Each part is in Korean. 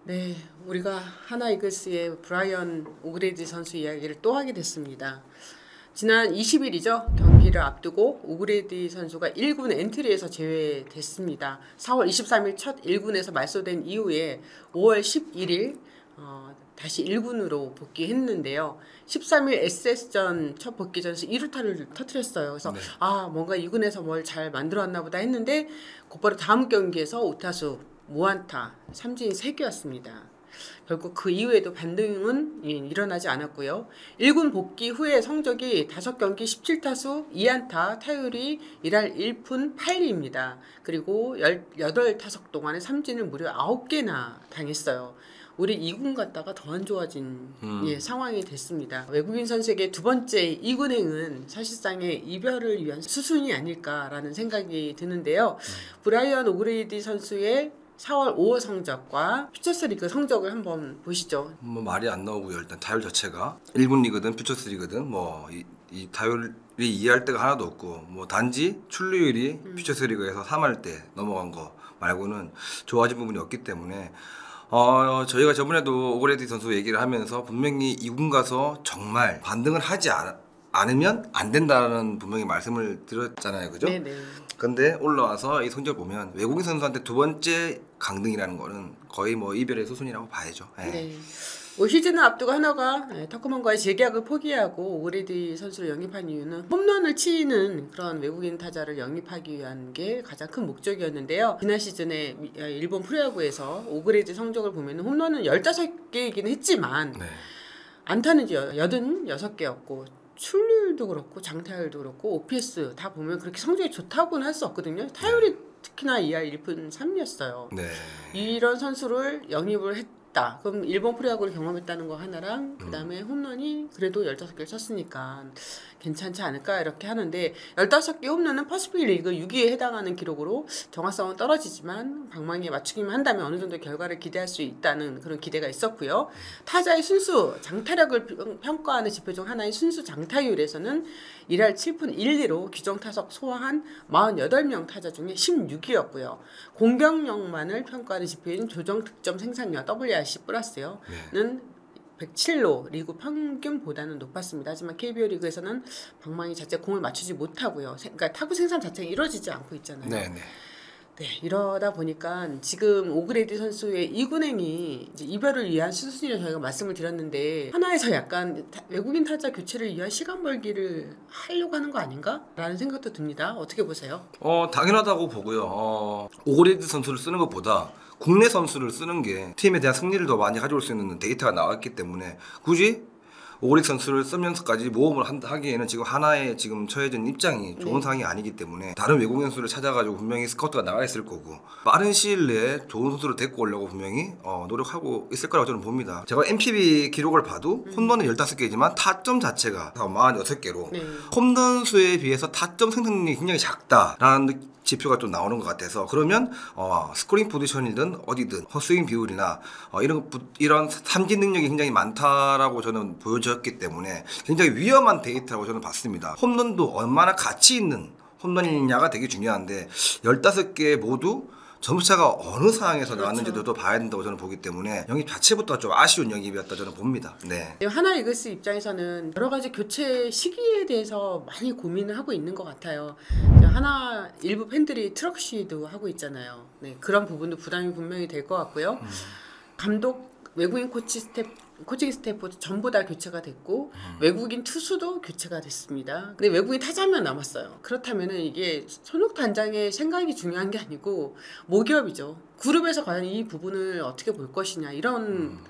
네, 우리가 하나 이글스의 브라이언 오그레디 선수 이야기를 또 하게 됐습니다. 지난 20일이죠. 경기를 앞두고 오그레디 선수가 1군 엔트리에서 제외됐습니다. 4월 23일 첫 1군에서 말소된 이후에 5월 11일 다시 1군으로 복귀했는데요. 13일 SS전 첫 복귀전에서 2루타를 터뜨렸어요. 그래서 네. 뭔가 2군에서 뭘 잘 만들어왔나 보다 했는데 곧바로 다음 경기에서 5타수 무안타, 삼진 3개였습니다. 결국 그 이후에도 반등은 일어나지 않았고요. 1군 복귀 후에 성적이 5경기 17타수 2안타, 타율이 1할 1푼 8리입니다. 그리고 18타석 동안에 삼진을 무려 9개나 당했어요. 우리 2군 갔다가 더 안 좋아진 상황이 됐습니다. 외국인 선수에게 두 번째 2군행은 사실상의 이별을 위한 수순이 아닐까라는 생각이 드는데요. 브라이언 오그레디 선수의 4월 5월 성적과 퓨처스리그 성적을 한번 보시죠. 뭐 말이 안 나오고요. 일단 타율 자체가 1군 리그든 퓨처스리그든 뭐 이 타율이 이해할 데가 하나도 없고 뭐 단지 출루율이 퓨처스리그에서 3할 때 넘어간 거 말고는 좋아진 부분이 없기 때문에 저희가 저번에도 오그레디 선수 얘기를 하면서 분명히 2군 가서 정말 반등을 하지 않으면 안 된다는 분명히 말씀을 드렸잖아요. 그죠? 네네. 근데 올라와서 이 성적 보면 외국인 선수한테 두 번째 강등이라는 거는 거의 뭐 이별의 수순이라고 봐야죠. 네. 올 시즌을 앞두고 하나가 터커먼과의 재계약을 포기하고 오그레디 선수를 영입한 이유는 홈런을 치는 그런 외국인 타자를 영입하기 위한 게 가장 큰 목적이었는데요. 지난 시즌에 일본 프로야구에서 오그레디 성적을 보면 홈런은 15개이긴 했지만 안타는 86개였고 출루율도 그렇고 장타율도 그렇고 OPS 다 보면 그렇게 성적이 좋다고는 할 수 없거든요. 타율이 특히나 2할 1푼 3리였어요. 이런 선수를 영입을 했다. 그럼 일본 프로야구를 경험했다는 거 하나랑 그다음에 홈런이 그래도 15개를 쳤으니까 괜찮지 않을까 이렇게 하는데 15개 홈런은 퍼시픽 리그 6위에 해당하는 기록으로 정확성은 떨어지지만 방망이에 맞추기만 한다면 어느 정도 결과를 기대할 수 있다는 그런 기대가 있었고요. 타자의 순수 장타력을 평가하는 지표 중 하나인 순수 장타율에서는 1할 7푼 1리로 규정 타석 소화한 48명 타자 중에 16위였고요. 공격력만을 평가하는 지표인 조정 득점 생산력 WRC 플러스요는 107로 리그 평균보다는 높았습니다. 하지만 KBO 리그에서는 방망이 자체 공을 맞추지 못하고요. 그러니까 타구 생산 자체가 이루어지지 않고 있잖아요. 네, 이러다 보니까 지금 오그레디 선수의 2군행이 이제 이별을 위한 수순이라고 저희가 말씀을 드렸는데 하나에서 약간 외국인 타자 교체를 위한 시간 벌기를 하려고 하는 거 아닌가? 라는 생각도 듭니다. 어떻게 보세요? 당연하다고 보고요. 오그레디 선수를 쓰는 것보다 국내 선수를 쓰는 게 팀에 대한 승리를 더 많이 가져올 수 있는 데이터가 나왔기 때문에 굳이 오그레디 선수를 쓰면서까지 모험을 하기에는 지금 하나의 지금 처해진 입장이 좋은 상황이 아니기 때문에 다른 외국인 선수를 찾아가지고 분명히 스카우트가 나가 있을 거고 빠른 시일 내에 좋은 선수를 데리고 오려고 분명히 노력하고 있을 거라고 저는 봅니다. 제가 NPB 기록을 봐도 홈런은 15개지만 타점 자체가 46개로 홈런 수에 비해서 타점 생산력이 굉장히 작다라는 지표가 좀 나오는 것 같아서 그러면 스코링 포지션이든 어디든 헛스윙 비율이나 이런 삼진 능력이 굉장히 많다라고 저는 보여졌기 때문에 굉장히 위험한 데이터라고 저는 봤습니다. 홈런도 얼마나 가치 있는 홈런이냐가 되게 중요한데 15개 모두 점수차가 어느 상황에서 나왔는지도 또 봐야 된다고 저는 보기 때문에 영입 자체부터 좀 아쉬운 영입이었다 저는 봅니다. 하나 이글스 입장에서는 여러 가지 교체 시기에 대해서 많이 고민을 하고 있는 것 같아요. 하나 일부 팬들이 트럭시도 하고 있잖아요. 그런 부분도 부담이 분명히 될 것 같고요. 감독, 외국인 코칭 스태프 전부 다 교체가 됐고 외국인 투수도 교체가 됐습니다. 근데 외국인 타자만 남았어요. 그렇다면 이게 손욱 단장의 생각이 중요한 게 아니고 모기업이죠. 그룹에서 과연 이 부분을 어떻게 볼 것이냐 이런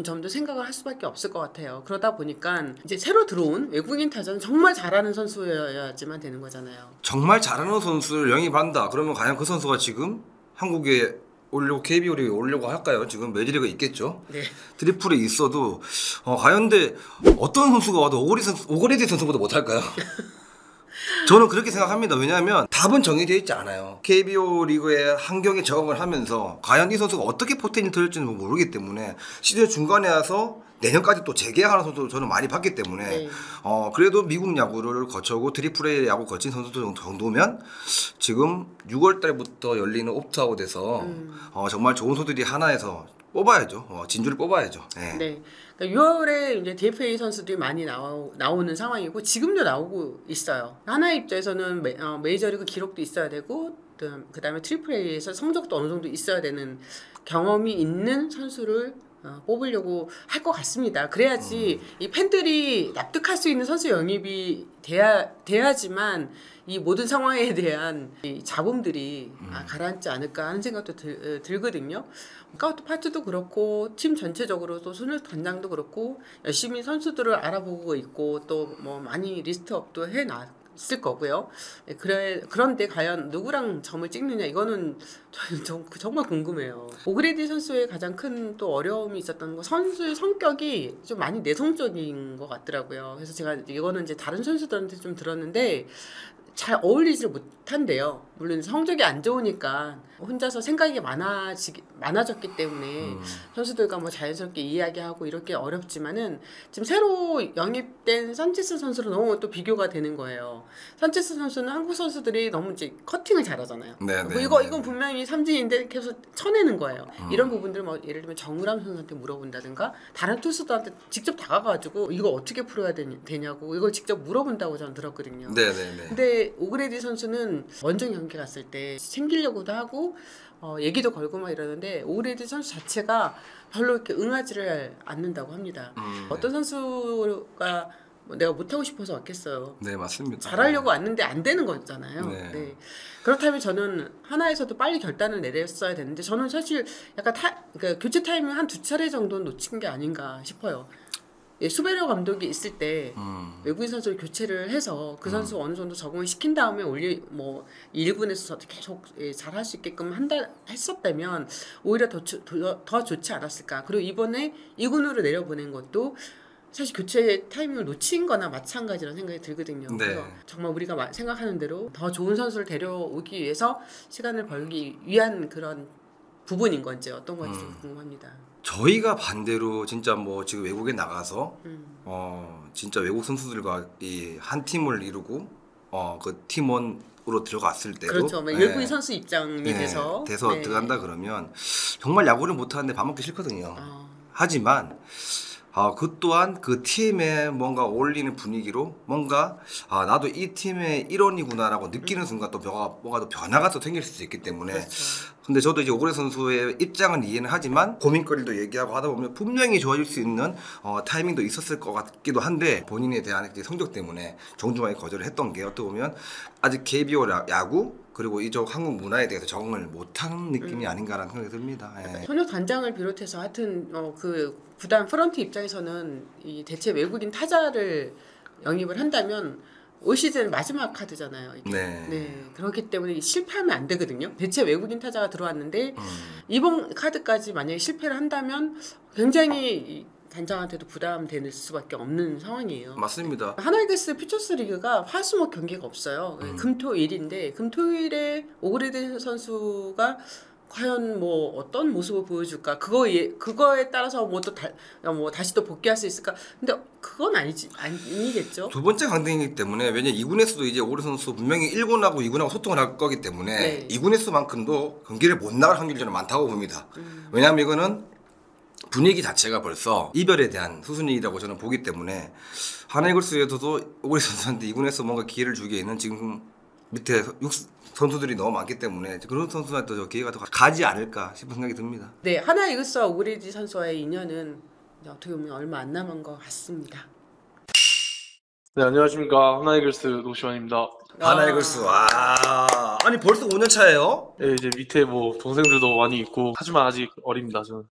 점도 생각을 할 수밖에 없을 것 같아요. 그러다 보니까 이제 새로 들어온 외국인 타자는 정말 잘하는 선수여야지만 되는 거잖아요. 정말 잘하는 선수를 영입한다. 그러면 과연 그 선수가 지금 한국에 오려고 KBO 리그에 오려고 할까요? 지금 메이저리그가 있겠죠. 트리플에 있어도 과연 근데 어떤 선수가 와도 오그레디 선수보다 못할까요? 저는 그렇게 생각합니다. 왜냐하면 답은 정해져 있지 않아요. KBO 리그의 환경에 적응을 하면서 과연 이 선수가 어떻게 포텐이 들을지는 모르기 때문에 시즌 중간에 와서 내년까지 또 재계약하는 선수도 저는 많이 봤기 때문에 그래도 미국 야구를 거쳐고 트리플 야구 거친 선수들 정도면 지금 6월 달부터 열리는 옵트아웃에서 정말 좋은 선수들이 하나에서 뽑아야죠. 진주를 뽑아야죠. 네. 네. 그러니까 6월에 이제 DFA 선수들이 많이 나오는 상황이고 지금도 나오고 있어요. 하나의 입장에서는 메이저리그 기록도 있어야 되고 그다음에 트리플 A에서 성적도 어느 정도 있어야 되는 경험이 있는 선수를 뽑으려고 할 것 같습니다. 그래야지 이 팬들이 납득할 수 있는 선수 영입이 돼야지만 이 모든 상황에 대한 이 잡음들이 가라앉지 않을까 하는 생각도 들거든요. 스카우트 파트도 그렇고 팀 전체적으로도 손흥민 단장도 그렇고 열심히 선수들을 알아보고 있고 또 뭐 많이 리스트업도 해놨을 거고요. 그런데 과연 누구랑 점을 찍느냐 이거는 정말 궁금해요. 오그레디 선수의 가장 큰 또 어려움이 있었던 건 선수의 성격이 좀 많이 내성적인 것 같더라고요. 그래서 제가 이거는 이제 다른 선수들한테 좀 들었는데 잘 어울리지를 못한대요. 물론 성적이 안 좋으니까 혼자서 생각이 많아졌기 때문에 선수들과 뭐 자연스럽게 이야기하고 이렇게 어렵지만은 지금 새로 영입된 산체스 선수로 너무 또 비교가 되는 거예요. 산체스 선수는 한국 선수들이 너무 이제 커팅을 잘하잖아요. 네. 이건 분명히 삼진인데 계속 쳐내는 거예요. 이런 부분들 뭐 예를 들면 정우람 선수한테 물어본다든가 다른 투수들한테 직접 다가가가지고 이거 어떻게 풀어야 되냐고 이걸 직접 물어본다고 저는 들었거든요. 네네네. 근데 오그레디 선수는 원정 경기 갔을 때 챙기려고도 하고 얘기도 걸고 막 이러는데 오그레디 선수 자체가 별로 이렇게 응하지를 않는다고 합니다. 어떤 선수가 뭐 내가 못하고 싶어서 왔겠어요. 네, 맞습니다. 잘하려고 왔는데 안 되는 거잖아요. 네. 네. 그렇다면 저는 하나에서도 빨리 결단을 내렸어야 되는데 저는 사실 약간 그러니까 교체 타이밍 한 2차례 정도는 놓친 게 아닌가 싶어요. 예, 수베르 감독이 있을 때 외국인 선수를 교체를 해서 그 선수 어느 정도 적응을 시킨 다음에 1군에서 계속 잘할 수 있게끔 했었다면 오히려 더 좋지 않았을까. 그리고 이번에 2군으로 내려보낸 것도 사실 교체 타이밍을 놓친 거나 마찬가지라는 생각이 들거든요. 네. 그래서 정말 우리가 생각하는 대로 더 좋은 선수를 데려오기 위해서 시간을 벌기 위한 그런 부분인 건지 어떤 건지 좀 궁금합니다. 저희가 반대로 진짜 뭐 지금 외국에 나가서 진짜 외국 선수들과 이 한 팀을 이루고 그 팀원으로 들어갔을 때도 그렇죠. 외국인 선수 입장이 돼서 들어간다 그러면 정말 야구를 못하는데 밥 먹기 싫거든요. 하지만 그 또한 그 팀에 뭔가 어울리는 분위기로 뭔가 나도 이 팀의 일원이구나라고 느끼는 순간 또 뭔가 또 변화가 또 생길 수 있기 때문에 그렇죠. 근데 저도 이제 오그레 선수의 입장은 이해는 하지만 고민거리도 얘기하고 하다 보면 분명히 좋아질 수 있는 타이밍도 있었을 것 같기도 한데 본인에 대한 성적 때문에 정중하게 거절을 했던 게 어떻게 보면 아직 KBO 야구 그리고 이쪽 한국 문화에 대해서 적응을 못하는 느낌이 아닌가라는 생각이 듭니다. 예. 현역 단장을 비롯해서 하여튼 그 구단 프런트 입장에서는 이 대체 외국인 타자를 영입을 한다면 올 시즌 마지막 카드잖아요. 이게. 네. 그렇기 때문에 실패하면 안 되거든요. 대체 외국인 타자가 들어왔는데 이번 카드까지 만약에 실패를 한다면 굉장히 단장한테도 부담될 수밖에 없는 상황이에요. 맞습니다. 하나이글스 퓨처스 리그가 화수목 경기가 없어요. 금토일인데 금토일에 오그레디 선수가 과연 뭐 어떤 모습을 보여줄까 그거에 따라서 다시 또 복귀할 수 있을까? 근데 그건 아니겠죠. 두 번째 강등이기 때문에 왜냐 2군에서도 이제 오그레 선수 분명히 1군하고 2군하고 소통을 할 거기 때문에 2군에서만큼도 경기를 못 나갈 확률이 저는 많다고 봅니다. 왜냐하면 이거는 분위기 자체가 벌써 이별에 대한 수순이라고 저는 보기 때문에 하나이글스에서도 오그레 선수한테 2군에서 뭔가 기회를 주기에는 지금 밑에 선수들이 너무 많기 때문에 그런 선수한테 더 기회가 더 가지 않을까 싶은 생각이 듭니다. 네, 하나이글스와 오그레디 선수와의 인연은 어떻게 보면 얼마 안 남은 것 같습니다. 네, 안녕하십니까. 하나이글스 노시원입니다. 하나이글스 아니 벌써 5년 차예요? 네, 이제 밑에 뭐 동생들도 많이 있고 하지만 아직 어립니다. 저는.